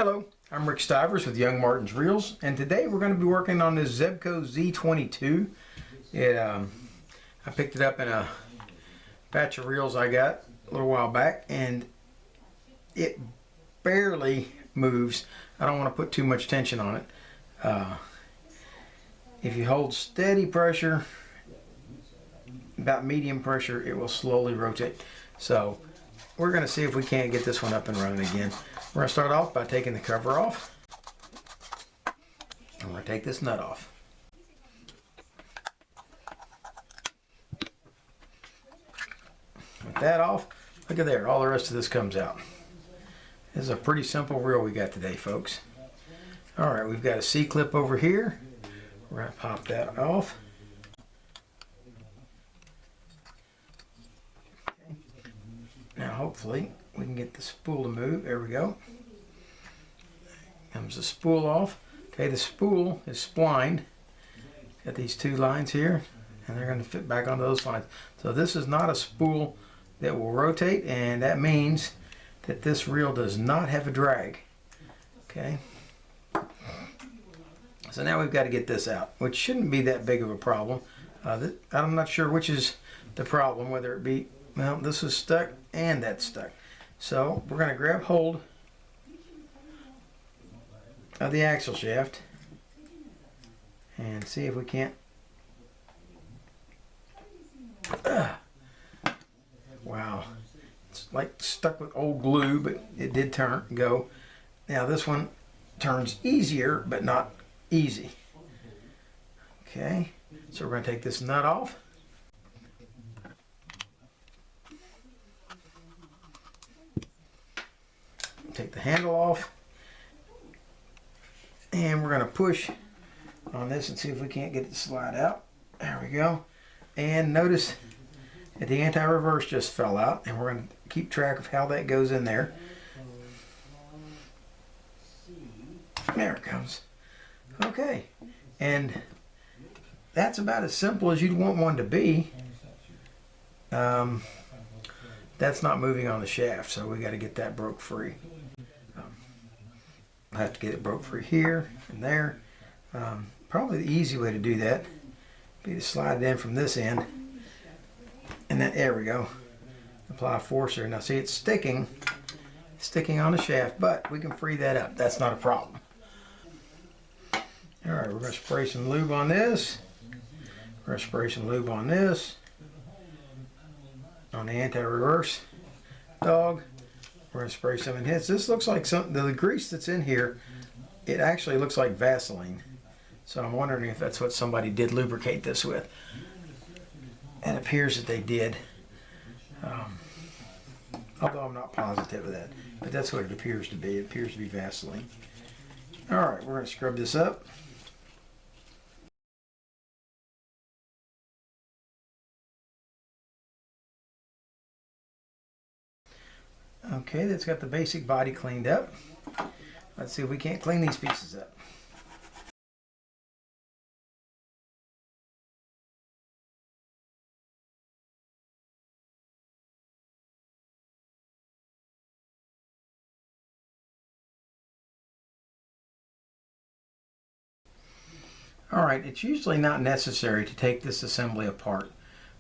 Hello, I'm Rick Stivers with YoungMartin'sReels, and today we're going to be working on this Zebco Z22. I picked it up in a batch of reels I got a little while back, and it barely moves. I don't want to put too much tension on it. If you hold steady pressure, about medium pressure, it will slowly rotate. So we're going to see if we can't get this one up and running again. We're going to start off by taking the cover off. I'm going to take this nut off. With that off, look at there, all the rest of this comes out. This is a pretty simple reel we got today, folks. Alright, we've got a C-clip over here. We're going to pop that off. Okay. Now hopefully we can get the spool to move. There we go. Comes the spool off. Okay, the spool is splined. Got these two lines here, and they're going to fit back onto those lines. So this is not a spool that will rotate, and that means that this reel does not have a drag. Okay. So now we've got to get this out, which shouldn't be that big of a problem. I'm not sure which is the problem, whether it be, well, this is stuck and that's stuck. So we're going to grab hold of the axle shaft and see if we can't. Wow, it's like stuck with old glue, but it did go. Now this one turns easier, but not easy. Okay, so we're going to take this nut off. Take the handle off, and we're going to push on this and see if we can't get it to slide out. There we go. And notice that the anti-reverse just fell out, and we're going to keep track of how that goes in there. There it comes. Okay, and that's about as simple as you'd want one to be. That's not moving on the shaft, so we got to get that broke free. I have to get it broke free here and there. Probably the easy way to do that would be to slide it in from this end, and then there we go. Apply a forcer. Now see, it's sticking on the shaft, but we can free that up. That's not a problem. All right, we're going to spray some lube on this. We're going to spray some lube on this, on the anti-reverse dog. We're going to spray some in his. This looks like the grease that's in here, it actually looks like Vaseline. So I'm wondering if that's what somebody did lubricate this with. It appears that they did. Although I'm not positive of that. But that's what it appears to be. It appears to be Vaseline. Alright, we're going to scrub this up. Okay, that's got the basic body cleaned up. Let's see if we can't clean these pieces up. Alright, it's usually not necessary to take this assembly apart,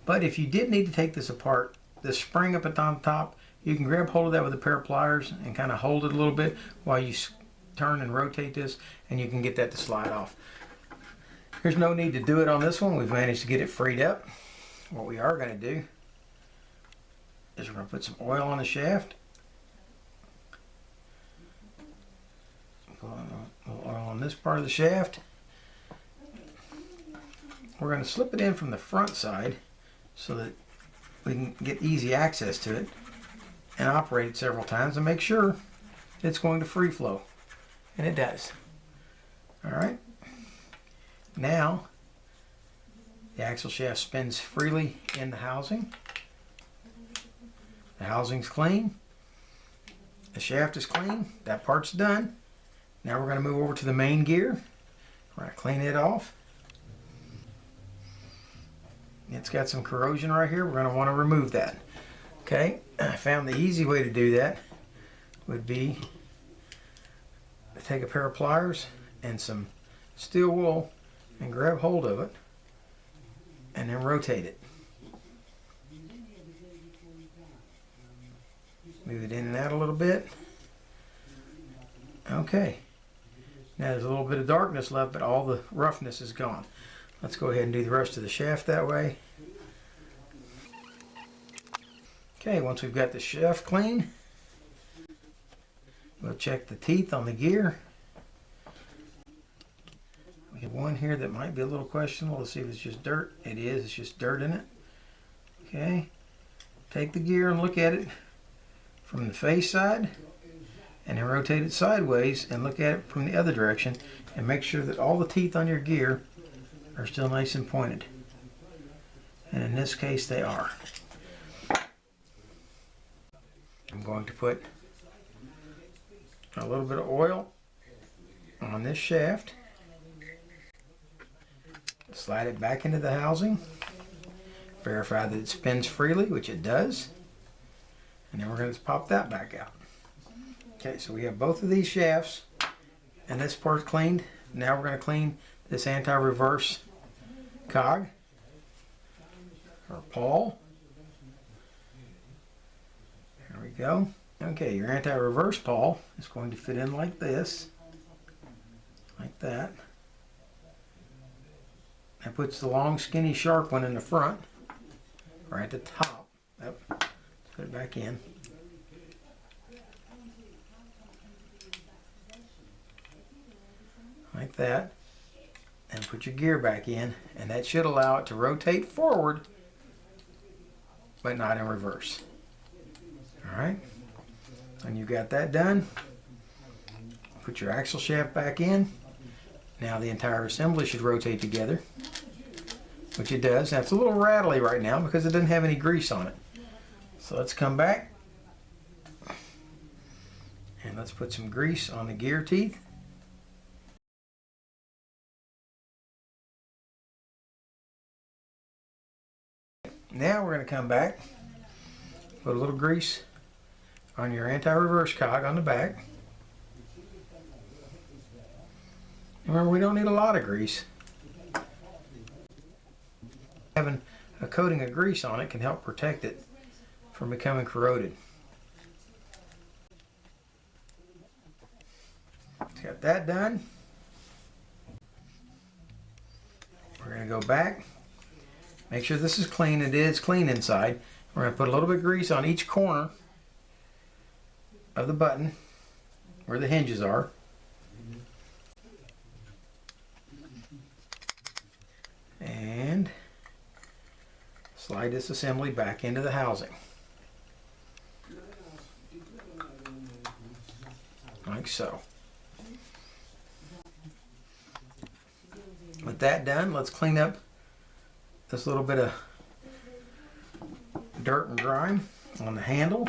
but if you did need to take this apart, the spring up at the top, you can grab hold of that with a pair of pliers and kind of hold it a little bit while you turn and rotate this, and you can get that to slide off. There's no need to do it on this one. We've managed to get it freed up. What we are going to do is we're going to put some oil on the shaft. Put a little oil on this part of the shaft. We're going to slip it in from the front side so that we can get easy access to it and operate it several times and make sure it's going to free flow. And it does. Alright. Now the axle shaft spins freely in the housing. The housing's clean. The shaft is clean. That part's done. Now we're going to move over to the main gear. We're going to clean it off. It's got some corrosion right here. We're going to want to remove that. Okay, I found the easy way to do that would be take a pair of pliers and some steel wool and grab hold of it and then rotate it. Move it in and out a little bit. Okay. Now there's a little bit of darkness left, but all the roughness is gone. Let's go ahead and do the rest of the shaft that way. Okay, once we've got the shaft clean, we'll check the teeth on the gear. We have one here that might be a little questionable. Let's see if it's just dirt. It is. It's just dirt in it. Okay. Take the gear and look at it from the face side, and then rotate it sideways and look at it from the other direction, and make sure that all the teeth on your gear are still nice and pointed. And in this case they are. I'm going to put a little bit of oil on this shaft, slide it back into the housing, verify that it spins freely, which it does, and then we're going to pop that back out. Okay, so we have both of these shafts and this part cleaned. Now we're going to clean this anti-reverse cog or pawl. There we go. Okay, your anti-reverse pawl is going to fit in like this, like that. That puts the long, skinny, sharp one in the front, or at the top. Yep. Let's put it back in. Like that. And put your gear back in, and that should allow it to rotate forward, but not in reverse. Alright, and you've got that done. Put your axle shaft back in. Now the entire assembly should rotate together, which it does. Now it's a little rattly right now because it doesn't have any grease on it. So let's come back and let's put some grease on the gear teeth. Now we're going to come back, put a little grease on your anti-reverse cog on the back. Remember, we don't need a lot of grease. Having a coating of grease on it can help protect it from becoming corroded. Got that done. We're going to go back. Make sure this is clean. It is clean inside. We're going to put a little bit of grease on each corner of the button where the hinges are. And slide this assembly back into the housing. Like so. With that done, let's clean up this little bit of dirt and grime on the handle.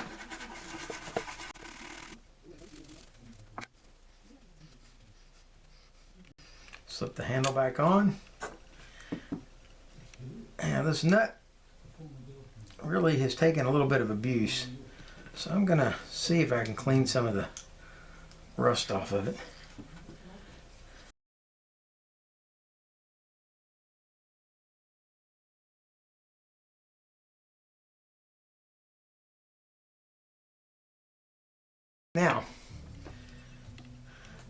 Slip the handle back on. And this nut really has taken a little bit of abuse, so I'm gonna see if I can clean some of the rust off of it. Now,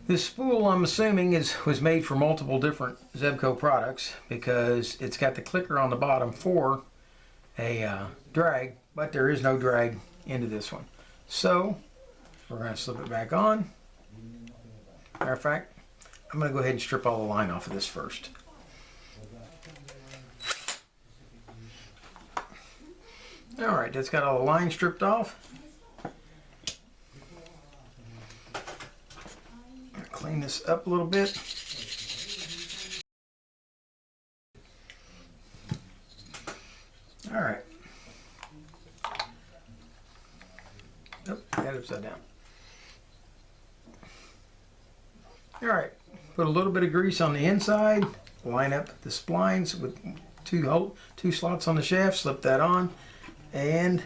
this spool, I'm assuming, was made for multiple different Zebco products because it's got the clicker on the bottom for a drag, but there is no drag into this one. So we're going to slip it back on. Matter of fact, I'm going to go ahead and strip all the line off of this first. Alright, that's got all the line stripped off. Clean this up a little bit. All right. Nope, got it upside down. All right, put a little bit of grease on the inside. Line up the splines with two slots on the shaft. Slip that on, and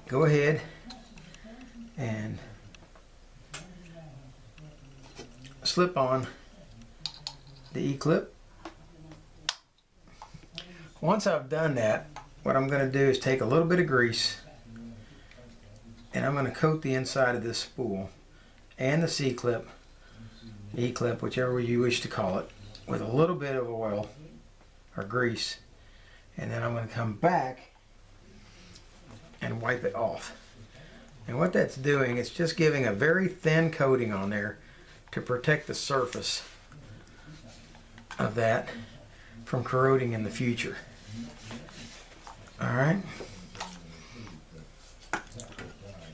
go ahead and slip on the E-clip. Once I've done that, what I'm going to do is take a little bit of grease and I'm going to coat the inside of this spool and the C-clip, E-clip, whichever you wish to call it, with a little bit of oil or grease, and then I'm going to come back and wipe it off. And what that's doing, it's just giving a very thin coating on there to protect the surface of that from corroding in the future. Alright,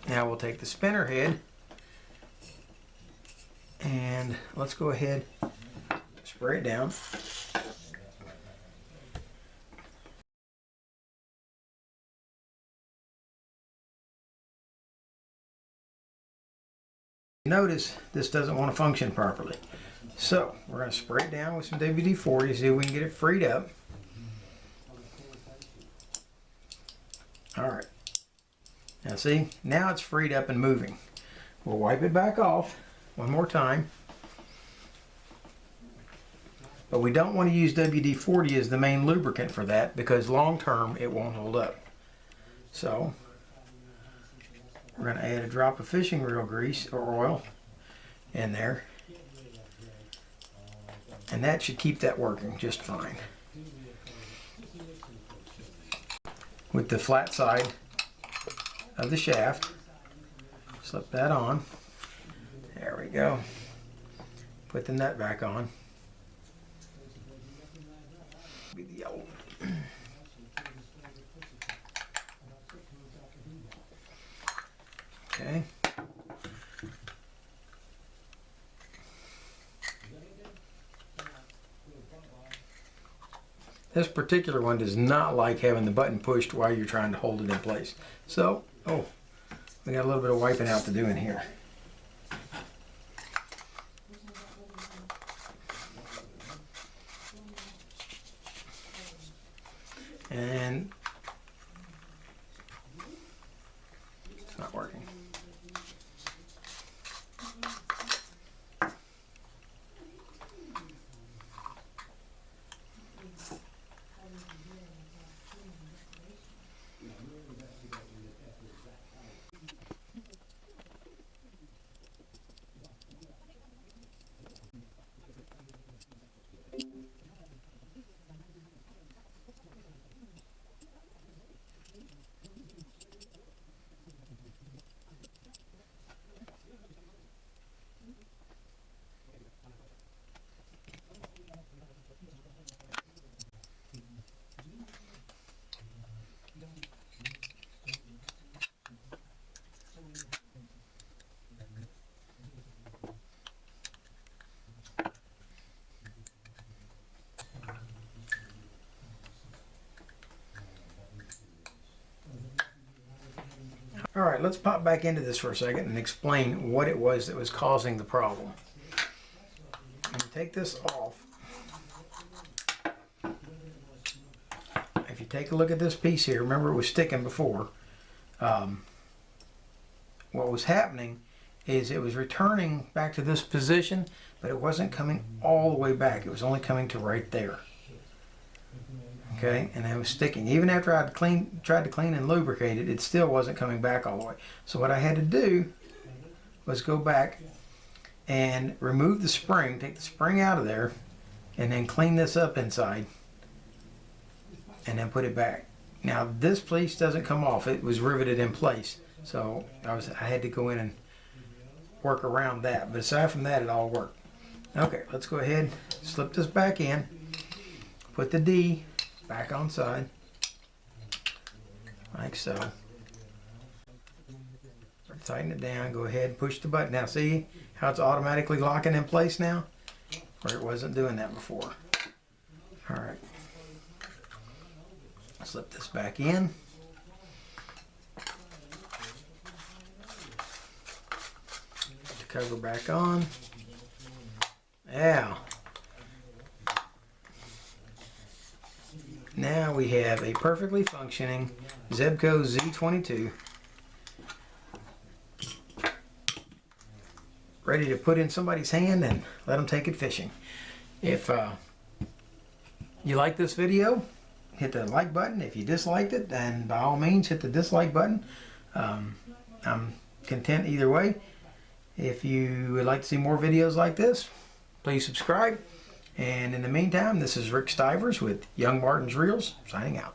now we'll take the spinner head and let's go ahead and spray it down. Notice this doesn't want to function properly. So we're going to spray it down with some WD-40, see if we can get it freed up. Alright. Now see, now it's freed up and moving. We'll wipe it back off one more time. But we don't want to use WD-40 as the main lubricant for that because long term it won't hold up. So we're going to add a drop of fishing reel grease or oil in there. And that should keep that working just fine. With the flat side of the shaft, slip that on. There we go. Put the nut back on. Be the yellow one. Okay. This particular one does not like having the button pushed while you're trying to hold it in place. So, oh, we got a little bit of wiping out to do in here. And it's not working. All right, let's pop back into this for a second and explain what it was that was causing the problem. When you take this off, if you take a look at this piece here, remember it was sticking before. What was happening is it was returning back to this position, but it wasn't coming all the way back. It was only coming to right there. Okay, and it was sticking. Even after I'd tried to clean and lubricate it, it still wasn't coming back all the way. So what I had to do was go back and remove the spring, take the spring out of there, and then clean this up inside, and then put it back. Now this piece doesn't come off. It was riveted in place. So I had to go in and work around that. But aside from that, it all worked. Okay, let's go ahead, slip this back in, put the D back on side, like so. Tighten it down, go ahead and push the button. Now see how it's automatically locking in place now? Where it wasn't doing that before. Alright. Slip this back in. Put the cover back on. Now. Now we have a perfectly functioning Zebco Z22 ready to put in somebody's hand and let them take it fishing. If you like this video, hit the like button. If you disliked it, then by all means hit the dislike button. I'm content either way. If you would like to see more videos like this, please subscribe. And in the meantime, this is Rick Stivers with YoungMartin'sReels signing out.